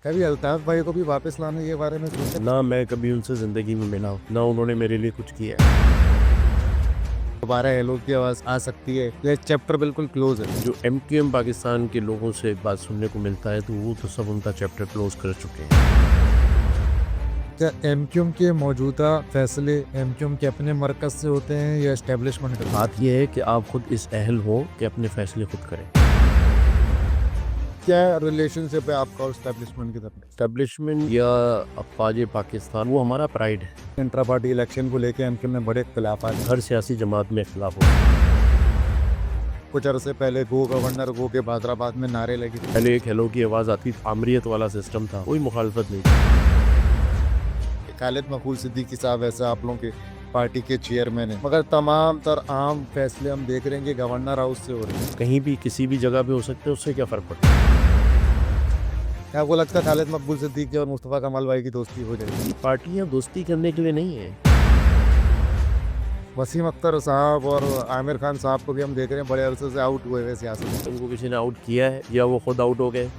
कभी अल्ताफ भाई को भी वापस लाने के बारे में सोचा? ना मैं कभी उनसे ज़िंदगी में मिला हूँ, ना उन्होंने मेरे लिए कुछ किया है। दोबारा हेलो की आवाज़ आ सकती है, ये चैप्टर बिल्कुल क्लोज है। जो MQM पाकिस्तान के लोगों से एक बात सुनने को मिलता है तो वो तो सब उनका चैप्टर क्लोज कर चुके हैं। क्या एमक्यूएम के मौजूदा फैसले एमक्यूएम के अपने मरकज से होते हैं या एस्टेब्लिशमेंट के? बात यह है कि आप खुद इस अहल हो कि अपने फैसले खुद करें। क्या रिलेशनशिप है आपका एस्टेब्लिशमेंट की तरफ? एस्टेब्लिशमेंट या अफवाज पाकिस्तान वो हमारा प्राइड है। इंट्रा पार्टी इलेक्शन को लेकर एमक्यूएम में बड़े इख्तिलाफ आए। हर सियासी जमात में इख्तिलाफ हो। कुछ अरसे पहले गो गवर्नर गो के हैदराबाद में नारे लगे। पहले एक हेलो की आवाज़ आती, आमरीत वाला सिस्टम था, कोई मुखालफत नहीं थी। खालिद मकबूल सिद्दीकी साहब ऐसे आप लोगों के पार्टी के चेयरमैन है, मगर तमाम तर आम फैसले हम देख रहे हैं कि गवर्नर हाउस से हो रहे हैं। कहीं भी किसी भी जगह पे हो सकते हैं, उससे क्या फ़र्क पड़ता है। क्या आपको लगता है खालिद मकबूल सिद्दीकी और मुस्तफ़ा कमाल भाई की दोस्ती हो जाएगी? पार्टियां दोस्ती करने के लिए नहीं है। वसीम अख्तर साहब और आमिर खान साहब को भी हम देख रहे हैं बड़े अरसे से आउट हुए हुए सियासत में। उनको किसी ने आउट किया है या वो खुद आउट हो गए।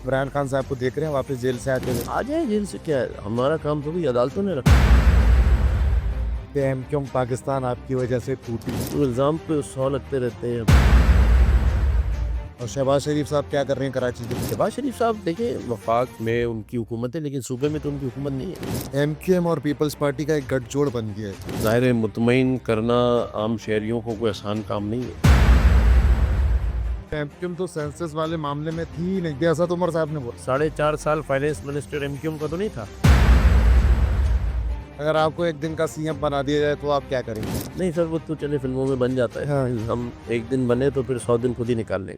इमरान खान साहब को देख रहे हैं वापस जेल से आते हुए। आ जाए जेल से, क्या है, हमारा काम तो भी अदालतों ने रखा। एमक्यूएम पाकिस्तान आपकी वजह से टूटी तो इल्ज़ाम पे 100 लगते रहते हैं। और शहबाज शरीफ साहब क्या कर रहे हैं कराची के? शहबाज शरीफ साहब देखें, वफाक में उनकी हुकूमत है लेकिन सूबे में तो उनकी हुकूमत नहीं है। एमक्यूएम और पीपल्स पार्टी का एक गठजोड़ बन गया है। ज़ाहिर है मुतमईन करना आम शहरियों को कोई आसान काम नहीं है। एमक्यूएम तो सेंसस वाले मामले में थी ही नहीं, असद उमर साहब ने बोला। 4.5 साल फाइनेंस मिनिस्टर MQM का तो नहीं था। अगर आपको एक दिन का सीएम बना दिया जाए तो आप क्या करेंगे? नहीं सर, वो तो चले फिल्मों में बन जाता है। हाँ, हम एक दिन बने तो फिर 100 दिन खुद ही निकाल लेंगे।